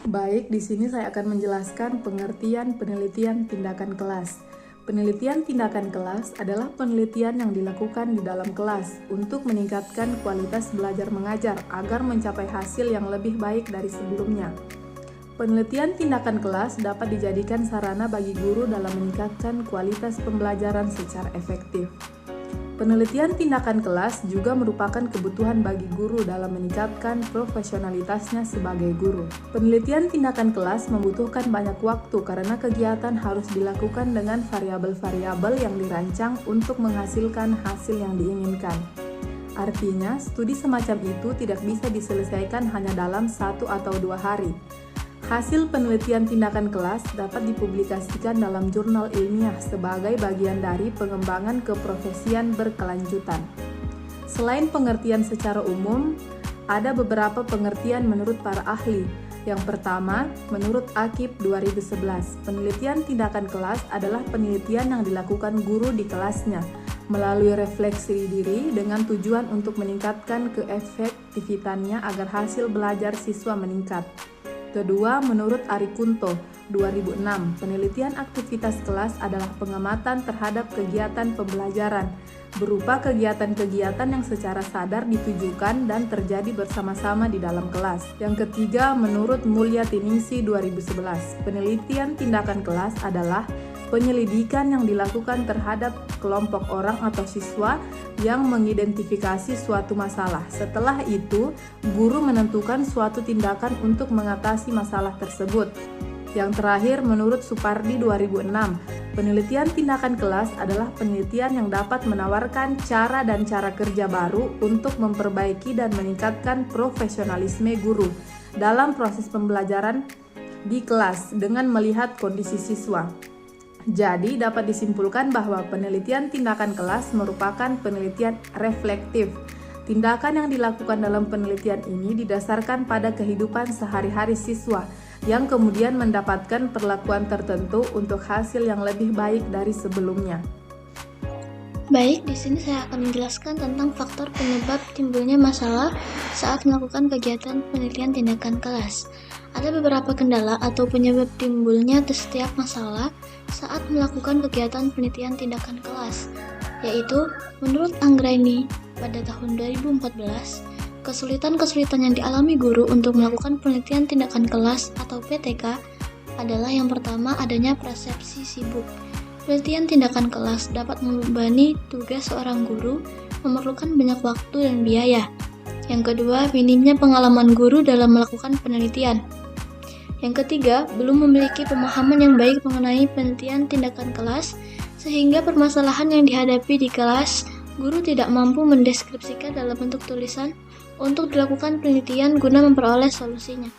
Baik, di sini saya akan menjelaskan pengertian penelitian tindakan kelas. Penelitian tindakan kelas adalah penelitian yang dilakukan di dalam kelas untuk meningkatkan kualitas belajar mengajar agar mencapai hasil yang lebih baik dari sebelumnya. Penelitian tindakan kelas dapat dijadikan sarana bagi guru dalam meningkatkan kualitas pembelajaran secara efektif. Penelitian tindakan kelas juga merupakan kebutuhan bagi guru dalam meningkatkan profesionalitasnya sebagai guru. Penelitian tindakan kelas membutuhkan banyak waktu karena kegiatan harus dilakukan dengan variabel-variabel yang dirancang untuk menghasilkan hasil yang diinginkan. Artinya, studi semacam itu tidak bisa diselesaikan hanya dalam 1 atau 2 hari. Hasil penelitian tindakan kelas dapat dipublikasikan dalam jurnal ilmiah sebagai bagian dari pengembangan keprofesian berkelanjutan. Selain pengertian secara umum, ada beberapa pengertian menurut para ahli. Yang pertama, menurut Akib 2011, penelitian tindakan kelas adalah penelitian yang dilakukan guru di kelasnya melalui refleksi diri dengan tujuan untuk meningkatkan keefektivitannya agar hasil belajar siswa meningkat. Kedua, menurut Ari Kunto, 2006, penelitian aktivitas kelas adalah pengamatan terhadap kegiatan pembelajaran, berupa kegiatan-kegiatan yang secara sadar ditujukan dan terjadi bersama-sama di dalam kelas. Yang ketiga, menurut Mulya Tiningsi 2011, penelitian tindakan kelas adalah penyelidikan yang dilakukan terhadap kelompok orang atau siswa yang mengidentifikasi suatu masalah. Setelah itu, guru menentukan suatu tindakan untuk mengatasi masalah tersebut. Yang terakhir, menurut Supardi 2006, penelitian tindakan kelas adalah penelitian yang dapat menawarkan cara dan cara kerja baru untuk memperbaiki dan meningkatkan profesionalisme guru dalam proses pembelajaran di kelas dengan melihat kondisi siswa. Jadi, dapat disimpulkan bahwa penelitian tindakan kelas merupakan penelitian reflektif. Tindakan yang dilakukan dalam penelitian ini didasarkan pada kehidupan sehari-hari siswa, yang kemudian mendapatkan perlakuan tertentu untuk hasil yang lebih baik dari sebelumnya. Baik, di sini saya akan menjelaskan tentang faktor penyebab timbulnya masalah saat melakukan kegiatan penelitian tindakan kelas. Ada beberapa kendala atau penyebab timbulnya setiap masalah saat melakukan kegiatan penelitian tindakan kelas, yaitu menurut Anggraini pada tahun 2014, kesulitan-kesulitan yang dialami guru untuk melakukan penelitian tindakan kelas atau PTK adalah yang pertama adanya persepsi sibuk. Penelitian tindakan kelas dapat membebani tugas seorang guru, memerlukan banyak waktu dan biaya. Yang kedua, minimnya pengalaman guru dalam melakukan penelitian. Yang ketiga, belum memiliki pemahaman yang baik mengenai penelitian tindakan kelas, sehingga permasalahan yang dihadapi di kelas, guru tidak mampu mendeskripsikan dalam bentuk tulisan untuk dilakukan penelitian guna memperoleh solusinya.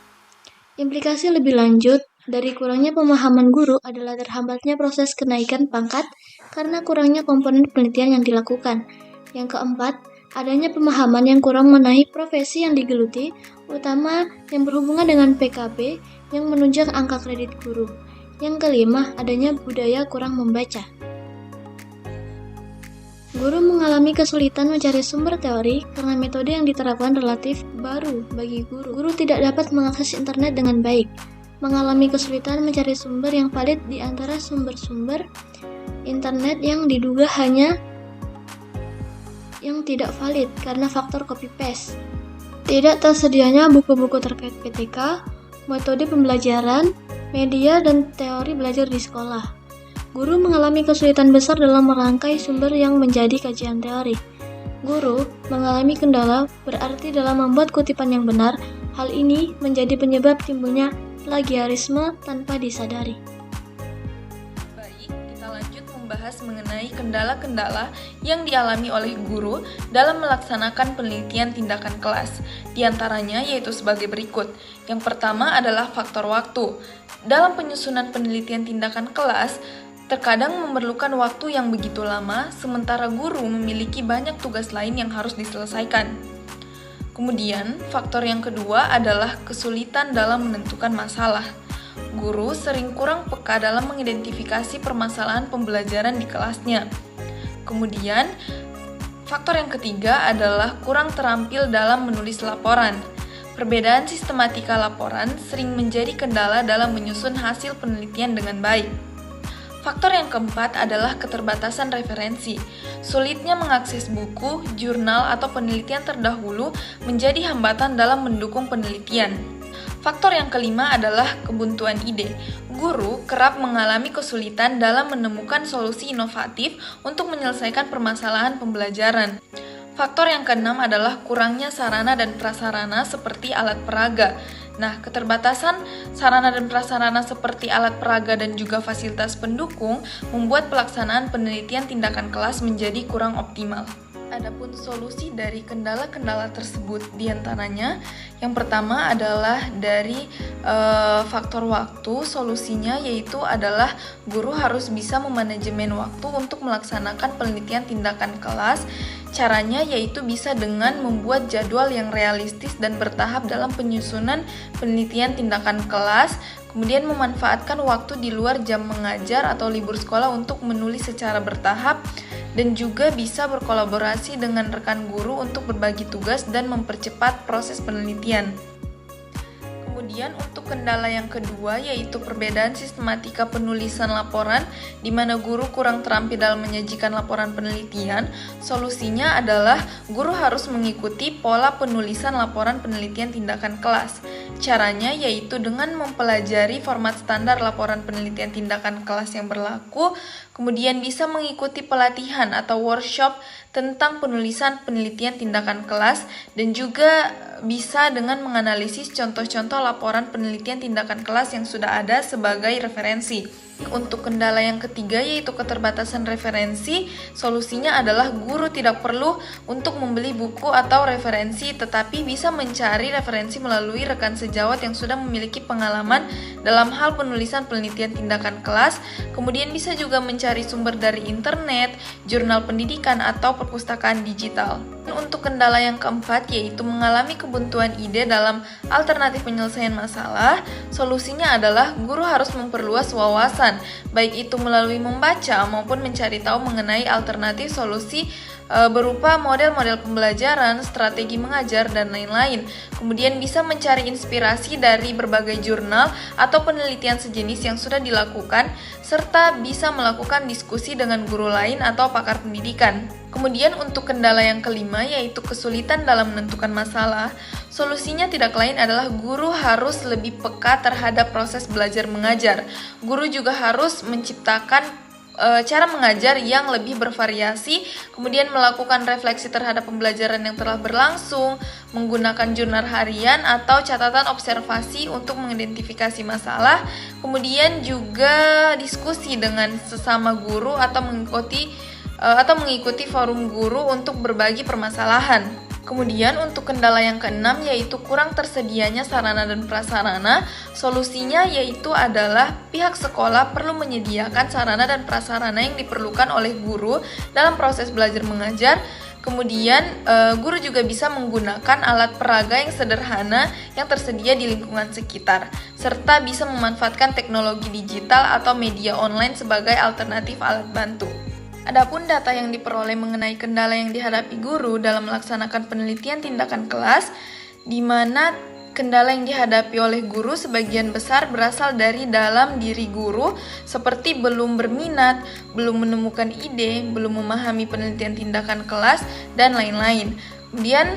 Implikasi lebih lanjut dari kurangnya pemahaman guru adalah terhambatnya proses kenaikan pangkat karena kurangnya komponen penelitian yang dilakukan. Yang keempat, adanya pemahaman yang kurang mengenai profesi yang digeluti, utama yang berhubungan dengan PKB yang menunjang angka kredit guru. Yang kelima, adanya budaya kurang membaca. Guru mengalami kesulitan mencari sumber teori karena metode yang diterapkan relatif baru bagi guru. Guru tidak dapat mengakses internet dengan baik, mengalami kesulitan mencari sumber yang valid di antara sumber-sumber internet yang diduga hanya yang tidak valid karena faktor copy-paste. Tidak tersedianya buku-buku terkait PTK, metode pembelajaran, media, dan teori belajar di sekolah. Guru mengalami kesulitan besar dalam merangkai sumber yang menjadi kajian teori. Guru mengalami kendala berarti dalam membuat kutipan yang benar. Hal ini menjadi penyebab timbulnya plagiarisme tanpa disadari. Baik, kita lanjut membahas mengenai kendala-kendala yang dialami oleh guru dalam melaksanakan penelitian tindakan kelas. Di antaranya yaitu sebagai berikut. Yang pertama adalah faktor waktu. Dalam penyusunan penelitian tindakan kelas, terkadang memerlukan waktu yang begitu lama, sementara guru memiliki banyak tugas lain yang harus diselesaikan. Kemudian, faktor yang kedua adalah kesulitan dalam menentukan masalah. Guru sering kurang peka dalam mengidentifikasi permasalahan pembelajaran di kelasnya. Kemudian, faktor yang ketiga adalah kurang terampil dalam menulis laporan. Perbedaan sistematika laporan sering menjadi kendala dalam menyusun hasil penelitian dengan baik. Faktor yang keempat adalah keterbatasan referensi. Sulitnya mengakses buku, jurnal, atau penelitian terdahulu menjadi hambatan dalam mendukung penelitian. Faktor yang kelima adalah kebuntuan ide. Guru kerap mengalami kesulitan dalam menemukan solusi inovatif untuk menyelesaikan permasalahan pembelajaran. Faktor yang keenam adalah kurangnya sarana dan prasarana seperti alat peraga. Nah, keterbatasan sarana dan prasarana seperti alat peraga dan juga fasilitas pendukung membuat pelaksanaan penelitian tindakan kelas menjadi kurang optimal. Adapun solusi dari kendala-kendala tersebut diantaranya, yang pertama adalah dari faktor waktu. Solusinya yaitu adalah guru harus bisa memanajemen waktu untuk melaksanakan penelitian tindakan kelas. Caranya yaitu bisa dengan membuat jadwal yang realistis dan bertahap dalam penyusunan penelitian tindakan kelas, kemudian memanfaatkan waktu di luar jam mengajar atau libur sekolah untuk menulis secara bertahap, dan juga bisa berkolaborasi dengan rekan guru untuk berbagi tugas dan mempercepat proses penelitian. Kemudian untuk kendala yang kedua yaitu perbedaan sistematika penulisan laporan di mana guru kurang terampil dalam menyajikan laporan penelitian. Solusinya adalah guru harus mengikuti pola penulisan laporan penelitian tindakan kelas. Caranya yaitu dengan mempelajari format standar laporan penelitian tindakan kelas yang berlaku, kemudian bisa mengikuti pelatihan atau workshop tentang penulisan penelitian tindakan kelas, dan juga bisa dengan menganalisis contoh-contoh laporan penelitian tindakan kelas yang sudah ada sebagai referensi. Untuk kendala yang ketiga yaitu keterbatasan referensi, solusinya adalah guru tidak perlu untuk membeli buku atau referensi, tetapi bisa mencari referensi melalui rekan sejawat yang sudah memiliki pengalaman dalam hal penulisan penelitian tindakan kelas, kemudian bisa juga mencari sumber dari internet, jurnal pendidikan, atau perpustakaan digital. Untuk kendala yang keempat yaitu mengalami kebuntuan ide dalam alternatif penyelesaian masalah, solusinya adalah guru harus memperluas wawasan, baik itu melalui membaca maupun mencari tahu mengenai alternatif solusi berupa model-model pembelajaran, strategi mengajar, dan lain-lain. Kemudian bisa mencari inspirasi dari berbagai jurnal atau penelitian sejenis yang sudah dilakukan, serta bisa melakukan diskusi dengan guru lain atau pakar pendidikan. Kemudian untuk kendala yang kelima yaitu kesulitan dalam menentukan masalah, solusinya tidak lain adalah guru harus lebih peka terhadap proses belajar mengajar. Guru juga harus menciptakan cara mengajar yang lebih bervariasi, kemudian melakukan refleksi terhadap pembelajaran yang telah berlangsung, menggunakan jurnal harian atau catatan observasi untuk mengidentifikasi masalah, kemudian juga diskusi dengan sesama guru atau mengikuti forum guru untuk berbagi permasalahan. Kemudian untuk kendala yang keenam yaitu kurang tersedianya sarana dan prasarana, solusinya yaitu adalah pihak sekolah perlu menyediakan sarana dan prasarana yang diperlukan oleh guru dalam proses belajar mengajar. Kemudian guru juga bisa menggunakan alat peraga yang sederhana yang tersedia di lingkungan sekitar, serta bisa memanfaatkan teknologi digital atau media online sebagai alternatif alat bantu. Adapun data yang diperoleh mengenai kendala yang dihadapi guru dalam melaksanakan penelitian tindakan kelas, di mana kendala yang dihadapi oleh guru sebagian besar berasal dari dalam diri guru, seperti belum berminat, belum menemukan ide, belum memahami penelitian tindakan kelas, dan lain-lain. Kemudian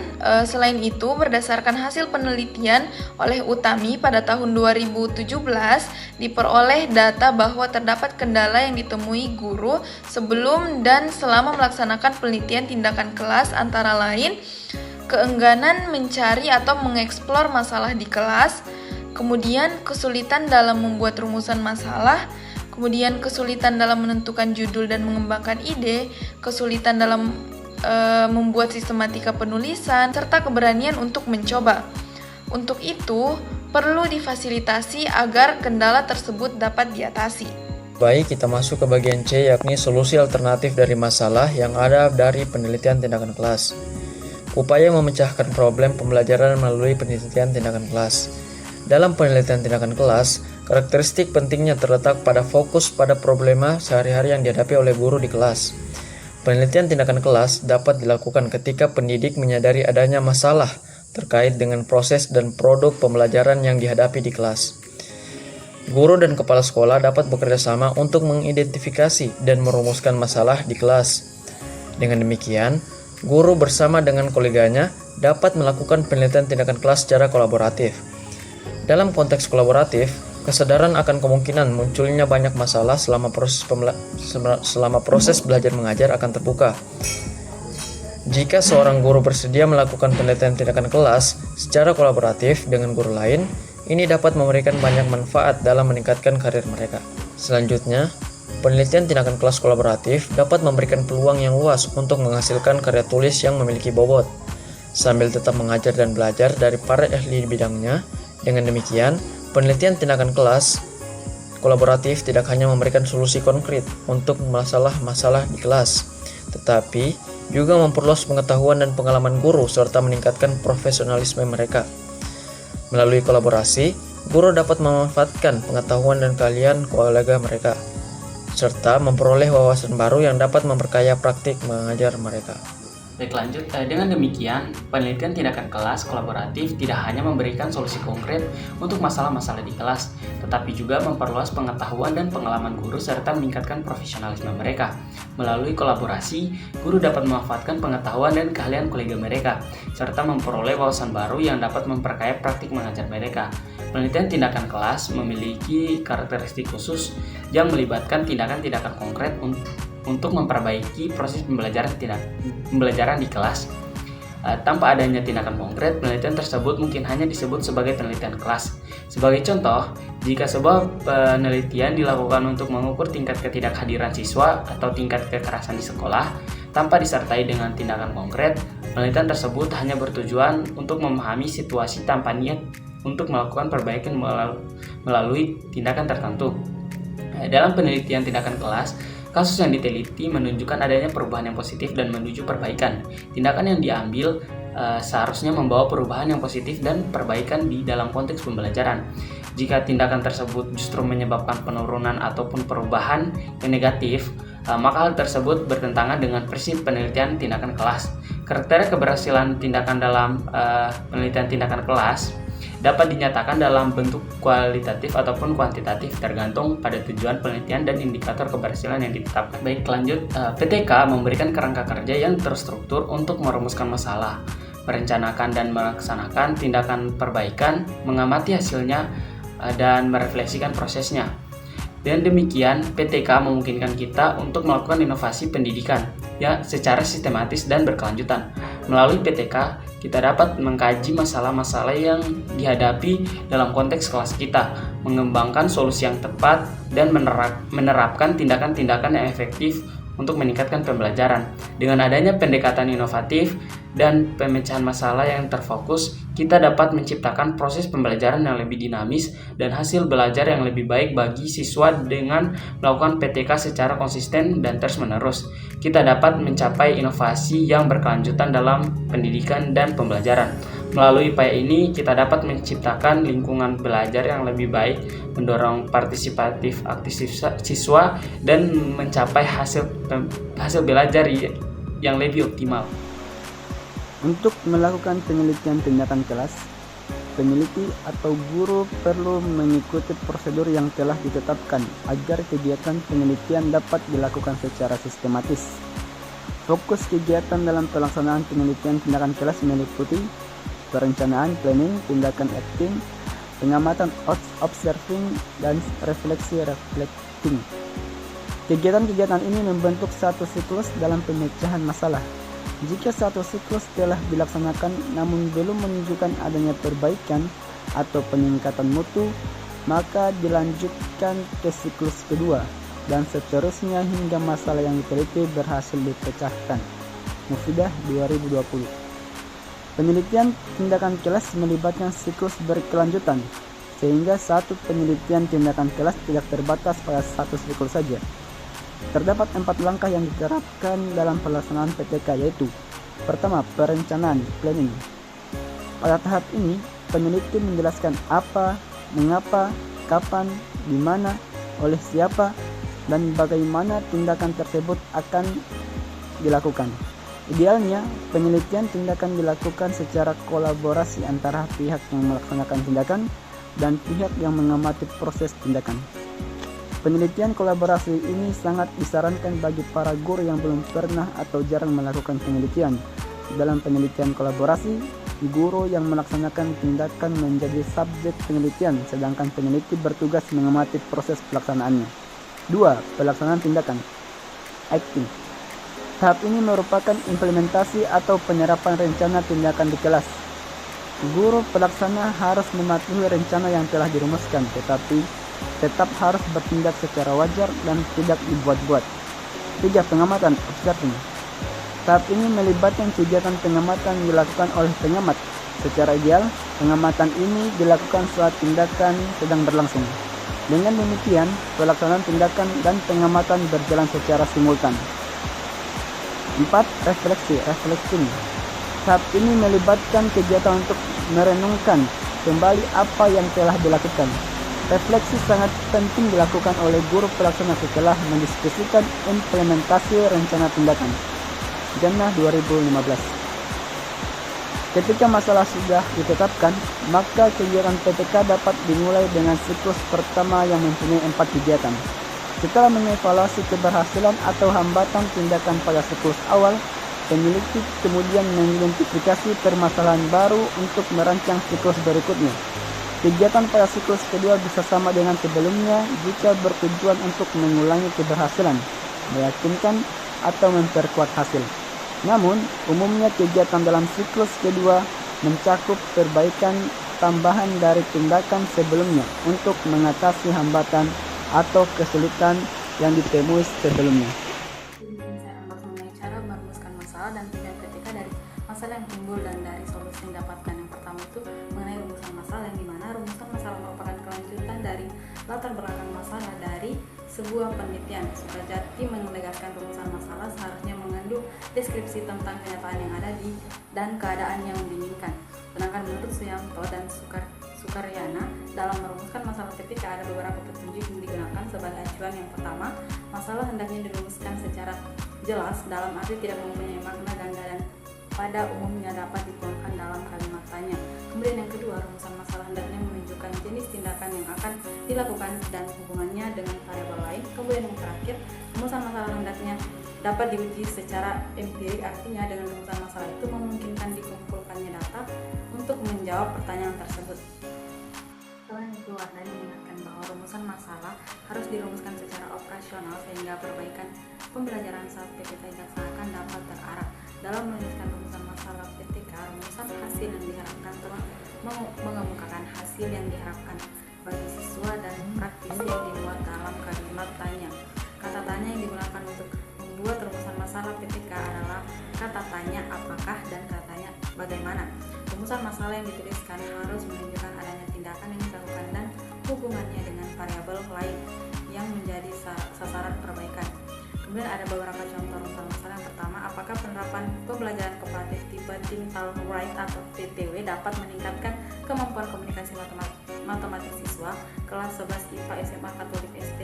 selain itu berdasarkan hasil penelitian oleh Utami pada tahun 2017 diperoleh data bahwa terdapat kendala yang ditemui guru sebelum dan selama melaksanakan penelitian tindakan kelas, antara lain keengganan mencari atau mengeksplor masalah di kelas, kemudian kesulitan dalam membuat rumusan masalah, kemudian kesulitan dalam menentukan judul dan mengembangkan ide, kesulitan dalam membuat sistematika penulisan, serta keberanian untuk mencoba. Untuk itu, perlu difasilitasi agar kendala tersebut dapat diatasi. Baik, kita masuk ke bagian C, yakni solusi alternatif dari masalah yang ada dari penelitian tindakan kelas. Upaya memecahkan problem pembelajaran melalui penelitian tindakan kelas. Dalam penelitian tindakan kelas, karakteristik pentingnya terletak pada fokus pada problema sehari-hari yang dihadapi oleh guru di kelas. Penelitian tindakan kelas dapat dilakukan ketika pendidik menyadari adanya masalah terkait dengan proses dan produk pembelajaran yang dihadapi di kelas. Guru dan kepala sekolah dapat bekerja sama untuk mengidentifikasi dan merumuskan masalah di kelas. Dengan demikian, guru bersama dengan koleganya dapat melakukan penelitian tindakan kelas secara kolaboratif. Dalam konteks kolaboratif, kesadaran akan kemungkinan munculnya banyak masalah selama proses belajar mengajar akan terbuka. Jika seorang guru bersedia melakukan penelitian tindakan kelas secara kolaboratif dengan guru lain, ini dapat memberikan banyak manfaat dalam meningkatkan karir mereka. Selanjutnya, penelitian tindakan kelas kolaboratif dapat memberikan peluang yang luas untuk menghasilkan karya tulis yang memiliki bobot, sambil tetap mengajar dan belajar dari para ahli di bidangnya. Dengan demikian, penelitian tindakan kelas kolaboratif tidak hanya memberikan solusi konkret untuk masalah-masalah di kelas, tetapi juga memperluas pengetahuan dan pengalaman guru serta meningkatkan profesionalisme mereka. Melalui kolaborasi, guru dapat memanfaatkan pengetahuan dan keahlian kolega mereka, serta memperoleh wawasan baru yang dapat memperkaya praktik mengajar mereka. Baik, lanjut. Dengan demikian, penelitian tindakan kelas kolaboratif tidak hanya memberikan solusi konkret untuk masalah-masalah di kelas, tetapi juga memperluas pengetahuan dan pengalaman guru serta meningkatkan profesionalisme mereka. Melalui kolaborasi, guru dapat memanfaatkan pengetahuan dan keahlian kolega mereka, serta memperoleh wawasan baru yang dapat memperkaya praktik mengajar mereka. Penelitian tindakan kelas memiliki karakteristik khusus yang melibatkan tindakan-tindakan konkret untuk memperbaiki proses pembelajaran di kelas. Tanpa adanya tindakan konkret, penelitian tersebut mungkin hanya disebut sebagai penelitian kelas. Sebagai contoh, jika sebuah penelitian dilakukan untuk mengukur tingkat ketidakhadiran siswa atau tingkat kekerasan di sekolah tanpa disertai dengan tindakan konkret, penelitian tersebut hanya bertujuan untuk memahami situasi tanpa niat untuk melakukan perbaikan melalui tindakan tertentu. Dalam penelitian tindakan kelas, kasus yang diteliti menunjukkan adanya perubahan yang positif dan menuju perbaikan. Tindakan yang diambil seharusnya membawa perubahan yang positif dan perbaikan di dalam konteks pembelajaran. Jika tindakan tersebut justru menyebabkan penurunan ataupun perubahan yang negatif, maka hal tersebut bertentangan dengan prinsip penelitian tindakan kelas. Kriteria keberhasilan tindakan dalam penelitian tindakan kelas dapat dinyatakan dalam bentuk kualitatif ataupun kuantitatif tergantung pada tujuan penelitian dan indikator keberhasilan yang ditetapkan. Baik, lanjut. PTK memberikan kerangka kerja yang terstruktur untuk merumuskan masalah, merencanakan dan melaksanakan tindakan perbaikan, mengamati hasilnya, dan merefleksikan prosesnya. Dan demikian, PTK memungkinkan kita untuk melakukan inovasi pendidikan secara sistematis dan berkelanjutan. Melalui PTK, kita dapat mengkaji masalah-masalah yang dihadapi dalam konteks kelas kita, mengembangkan solusi yang tepat, dan menerapkan tindakan-tindakan yang efektif untuk meningkatkan pembelajaran. Dengan adanya pendekatan inovatif dan pemecahan masalah yang terfokus, kita dapat menciptakan proses pembelajaran yang lebih dinamis dan hasil belajar yang lebih baik bagi siswa. Dengan melakukan PTK secara konsisten dan terus-menerus, kita dapat mencapai inovasi yang berkelanjutan dalam pendidikan dan pembelajaran. Melalui upaya ini, kita dapat menciptakan lingkungan belajar yang lebih baik, mendorong partisipatif aktif siswa, dan mencapai hasil belajar yang lebih optimal. Untuk melakukan penelitian tindakan kelas, peneliti atau guru perlu mengikuti prosedur yang telah ditetapkan agar kegiatan penelitian dapat dilakukan secara sistematis. Fokus kegiatan dalam pelaksanaan penelitian tindakan kelas meliputi perencanaan, planning, tindakan acting, pengamatan observing, dan refleksi reflecting. Kegiatan-kegiatan ini membentuk satu siklus dalam pemecahan masalah. Jika satu siklus telah dilaksanakan namun belum menunjukkan adanya perbaikan atau peningkatan mutu, maka dilanjutkan ke siklus kedua dan seterusnya hingga masalah yang diteliti berhasil dipecahkan. Mufidah 2020. Penelitian tindakan kelas melibatkan siklus berkelanjutan, sehingga satu penelitian tindakan kelas tidak terbatas pada satu siklus saja. Terdapat 4 langkah yang diterapkan dalam pelaksanaan PTK, yaitu: pertama, perencanaan (planning). Pada tahap ini, peneliti menjelaskan apa, mengapa, kapan, di mana, oleh siapa, dan bagaimana tindakan tersebut akan dilakukan. Idealnya, penelitian tindakan dilakukan secara kolaborasi antara pihak yang melaksanakan tindakan dan pihak yang mengamati proses tindakan. Penelitian kolaborasi ini sangat disarankan bagi para guru yang belum pernah atau jarang melakukan penelitian. Dalam penelitian kolaborasi, guru yang melaksanakan tindakan menjadi subjek penelitian, sedangkan peneliti bertugas mengamati proses pelaksanaannya. 2. Pelaksanaan tindakan. Acting. Tahap ini merupakan implementasi atau penyerapan rencana tindakan di kelas. Guru pelaksana harus mematuhi rencana yang telah dirumuskan, tetapi tetap harus bertindak secara wajar dan tidak dibuat-buat. 3. Pengamatan, observing. Tahap ini melibatkan kegiatan pengamatan dilakukan oleh pengamat. Secara ideal, pengamatan ini dilakukan saat tindakan sedang berlangsung. Dengan demikian, pelaksanaan tindakan dan pengamatan berjalan secara simultan. 4. Reflecting. Tahap ini melibatkan kegiatan untuk merenungkan kembali apa yang telah dilakukan. Refleksi sangat penting dilakukan oleh guru pelaksana setelah mendiskusikan implementasi rencana tindakan. Jannah 2015. Ketika masalah sudah ditetapkan, maka kegiatan PTK dapat dimulai dengan siklus pertama yang mempunyai 4 kegiatan. Setelah mengevaluasi keberhasilan atau hambatan tindakan pada siklus awal, peneliti kemudian mengidentifikasi permasalahan baru untuk merancang siklus berikutnya. Kegiatan pada siklus kedua bisa sama dengan sebelumnya jika bertujuan untuk mengulangi keberhasilan, meyakinkan, atau memperkuat hasil. Namun, umumnya kegiatan dalam siklus kedua mencakup perbaikan tambahan dari tindakan sebelumnya untuk mengatasi hambatan atau kesulitan yang ditemui sebelumnya. Saya akan bahas mengenai cara merumuskan masalah dan tujuan PTK dari masalah yang timbul dan dari solusi yang didapatkan. Yang pertama itu mengenai rumusan masalah, yang dimana rumusan masalah merupakan kelanjutan dari latar belakang masalah dari sebuah penelitian. Sukajati menegaskan rumusan masalah seharusnya mengandung deskripsi tentang kenyataan yang ada dan keadaan yang diinginkan. Sedangkan menurut Suyanto dan Sukaryana, dalam merumuskan masalah PTK ada beberapa petunjuk yang digunakan sebagai acuan. Yang pertama, masalah hendaknya dirumuskan secara jelas dalam arti tidak mempunyai makna ganda dan pada umumnya dapat dituangkan dalam kalimat tanya. Kemudian yang kedua, rumusan masalah hendaknya menunjukkan jenis tindakan yang akan dilakukan dan hubungannya dengan variabel lain. Kemudian yang terakhir, rumusan masalah hendaknya dapat diuji secara empirik, artinya dengan rumusan masalah itu memungkinkan dikumpulkannya data untuk menjawab pertanyaan tersebut. Selain itu, Wardani mengingatkan bahwa rumusan masalah harus dirumuskan secara operasional sehingga perbaikan pembelajaran saat PTK dilaksanakan dapat terarah. Dalam menuliskan rumusan masalah PTK, rumusan hasil yang diharapkan telah mengemukakan hasil yang diharapkan bagi siswa dan praktisi yang dimuat dalam kalimat tanya. Kata tanya yang digunakan untuk membuat rumusan masalah PTK adalah kata tanya apakah dan kata tanya bagaimana. Rumusan masalah yang dituliskan harus menunjukkan adanya tindakan yang dilakukan dan hubungannya dengan variabel lain yang menjadi sasaran perbaikan. Kemudian ada beberapa contoh rumusan masalah. Yang pertama, apakah penerapan pembelajaran kooperatif tipe Tintal Wright atau TTW dapat meningkatkan kemampuan komunikasi matematik siswa kelas 11 IPA SMA Katolik ST?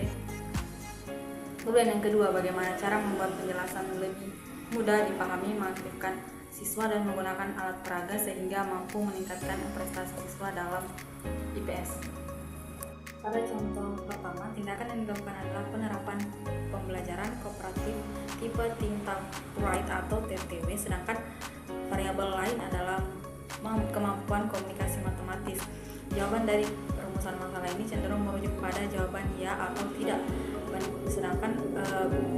Kemudian yang kedua, bagaimana cara membuat penjelasan lebih mudah dipahami, mengaktifkan siswa dan menggunakan alat peraga sehingga mampu meningkatkan prestasi siswa dalam IPS. Pada contoh pertama, tindakan yang dilakukan adalah penerapan pembelajaran kooperatif tipe Tintal Wright atau TTW, sedangkan variabel lain adalah kemampuan komunikasi matematis. Jawaban dari rumusan masalah ini cenderung merujuk pada jawaban ya atau tidak, sedangkan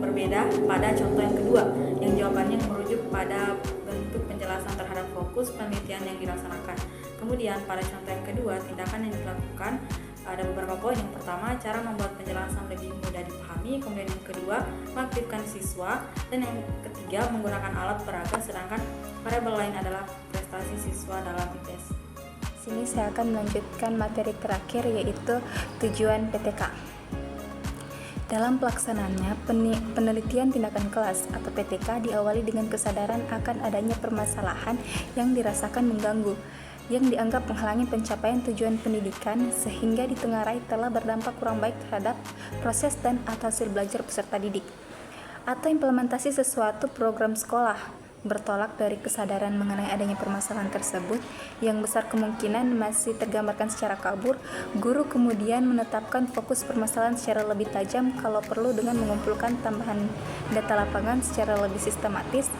berbeda pada contoh yang kedua yang jawabannya merujuk pada bentuk penjelasan terhadap fokus penelitian yang dilaksanakan. Kemudian pada contoh yang kedua, tindakan yang dilakukan ada beberapa poin. Yang pertama, cara membuat penjelasan lebih mudah dipahami. Kemudian yang kedua, mengaktifkan siswa. Dan yang ketiga, menggunakan alat peraga, sedangkan variabel lain adalah prestasi siswa dalam IPS. Sini saya akan melanjutkan materi terakhir, yaitu tujuan PTK. Dalam pelaksanaannya, penelitian tindakan kelas atau PTK diawali dengan kesadaran akan adanya permasalahan yang dirasakan mengganggu, yang dianggap menghalangi pencapaian tujuan pendidikan sehingga ditengarai telah berdampak kurang baik terhadap proses dan atau hasil belajar peserta didik, atau implementasi sesuatu program sekolah. bertolak dari kesadaran mengenai adanya permasalahan tersebut yang besar kemungkinan masih tergambarkan secara kabur, guru kemudian menetapkan fokus permasalahan secara lebih tajam kalau perlu dengan mengumpulkan tambahan data lapangan secara lebih sistematis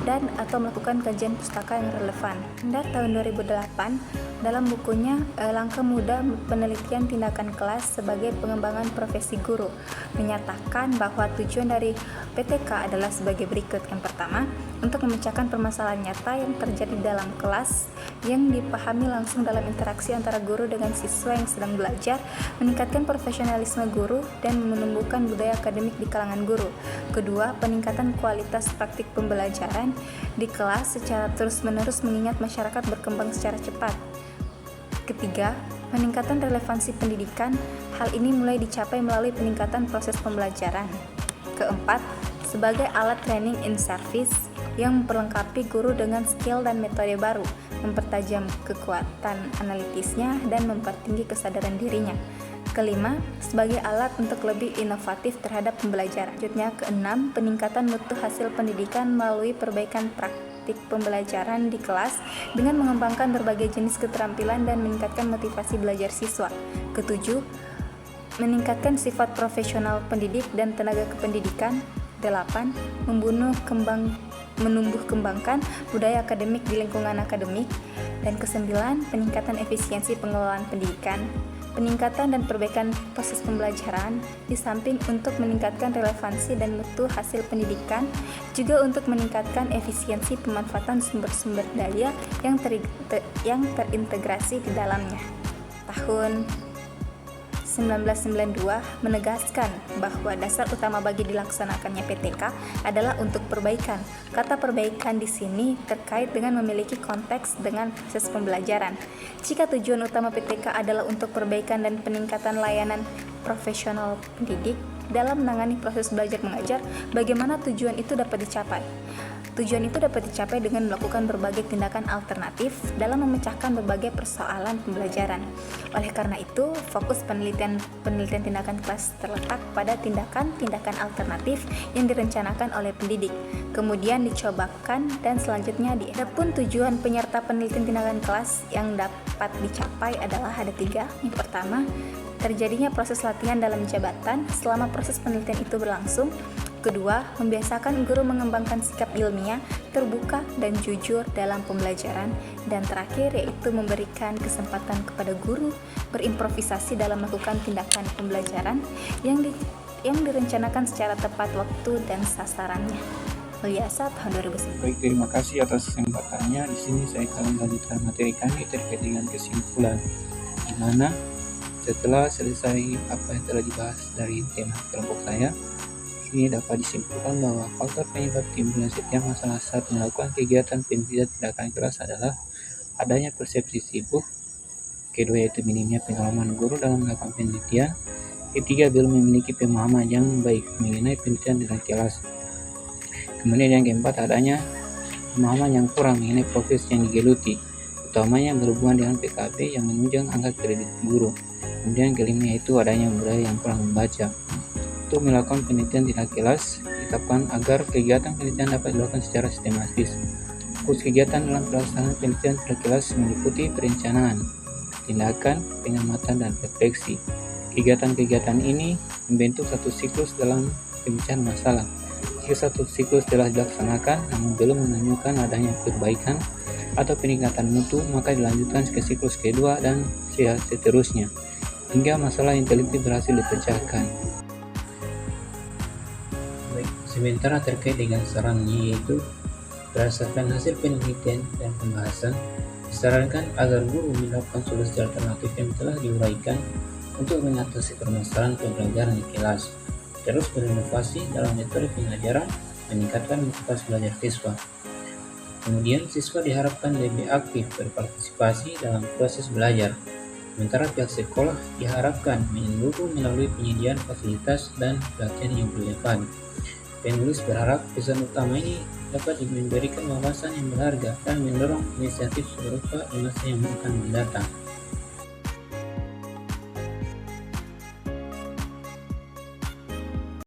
dan atau melakukan kajian pustaka yang relevan. Pada tahun 2008, dalam bukunya Langkah Mudah Penelitian Tindakan Kelas sebagai Pengembangan Profesi Guru, menyatakan bahwa tujuan dari PTK adalah sebagai berikut. Yang pertama, untuk memecahkan permasalahan nyata yang terjadi dalam kelas yang dipahami langsung dalam interaksi antara guru dengan siswa yang sedang belajar, meningkatkan profesionalisme guru dan menumbuhkan budaya akademik di kalangan guru. Kedua, peningkatan kualitas praktik pembelajaran di kelas secara terus-menerus mengingat masyarakat berkembang secara cepat. Ketiga, peningkatan relevansi pendidikan. Hal ini mulai dicapai melalui peningkatan proses pembelajaran. Keempat, sebagai alat training in service yang memperlengkapi guru dengan skill dan metode baru, mempertajam kekuatan analitisnya dan mempertinggi kesadaran dirinya. Kelima, sebagai alat untuk lebih inovatif terhadap pembelajaran. Selanjutnya, keenam, peningkatan mutu hasil pendidikan melalui perbaikan praktik pembelajaran di kelas dengan mengembangkan berbagai jenis keterampilan dan meningkatkan motivasi belajar siswa. Ketujuh, meningkatkan sifat profesional pendidik dan tenaga kependidikan. 8. Menumbuh kembangkan budaya akademik di lingkungan akademik. Dan ke-9, peningkatan efisiensi pengelolaan pendidikan. Peningkatan dan perbaikan proses pembelajaran di samping untuk meningkatkan relevansi dan mutu hasil pendidikan, juga untuk meningkatkan efisiensi pemanfaatan sumber-sumber daya yang terintegrasi di dalamnya. Tahun 1992 menegaskan bahwa dasar utama bagi dilaksanakannya PTK adalah untuk perbaikan. Kata perbaikan di sini terkait dengan memiliki konteks dengan proses pembelajaran. Jika tujuan utama PTK adalah untuk perbaikan dan peningkatan layanan profesional pendidik dalam menangani proses belajar mengajar, bagaimana tujuan itu dapat dicapai? Tujuan itu dapat dicapai dengan melakukan berbagai tindakan alternatif dalam memecahkan berbagai persoalan pembelajaran. Oleh karena itu, fokus penelitian tindakan kelas terletak pada tindakan-tindakan alternatif yang direncanakan oleh pendidik, kemudian dicobakan dan selanjutnya Adapun tujuan penyerta penelitian tindakan kelas yang dapat dicapai adalah ada 3. Yang pertama, terjadinya proses latihan dalam jabatan selama proses penelitian itu berlangsung. Kedua, membiasakan guru mengembangkan sikap ilmiah, terbuka, dan jujur dalam pembelajaran. Dan terakhir, yaitu memberikan kesempatan kepada guru berimprovisasi dalam melakukan tindakan pembelajaran yang direncanakan secara tepat waktu dan sasarannya. Mulyasa, tahun 2009. Baik, terima kasih atas kesempatannya. Di sini saya akan melanjutkan materi kami terkait dengan kesimpulan, di mana setelah selesai apa yang telah dibahas dari tema kelompok saya, ini dapat disimpulkan bahwa faktor penyebab timbulnya setiap masalah saat melakukan kegiatan penelitian tindakan kelas adalah adanya persepsi sibuk, kedua yaitu minimnya pengalaman guru dalam melakukan penelitian, ketiga belum memiliki pemahaman yang baik mengenai penelitian tindakan kelas, kemudian yang keempat adanya pemahaman yang kurang mengenai proses yang digeluti, utamanya berhubungan dengan PKB yang menunjang angka kredit guru, kemudian kelima yaitu adanya budaya yang kurang membaca. Untuk melakukan penelitian tindakan kelas, ditetapkan agar kegiatan penelitian dapat dilakukan secara sistematis. Fokus kegiatan dalam pelaksanaan penelitian tindakan kelas meliputi perencanaan, tindakan, pengamatan, dan refleksi. Kegiatan-kegiatan ini membentuk satu siklus dalam pemecahan masalah. Jika satu siklus telah dilaksanakan namun belum menunjukkan adanya perbaikan atau peningkatan mutu, maka dilanjutkan ke siklus kedua dan seterusnya, hingga masalah yang teliti berhasil dipecahkan. Sementara terkait dengan sarannya, yaitu berdasarkan hasil penelitian dan pembahasan, disarankan agar guru melakukan solusi alternatif yang telah diuraikan untuk mengatasi permasalahan pembelajaran di kelas, terus berinovasi dalam metode pengajaran, meningkatkan motivasi belajar siswa. Kemudian siswa diharapkan lebih aktif berpartisipasi dalam proses belajar, sementara pihak sekolah diharapkan mendukung melalui penyediaan fasilitas dan pelatihan yang relevan. Penulis berharap pesan utama ini dapat memberikan wawasan yang berharga dan mendorong inisiatif serupa di masa yang akan mendatang.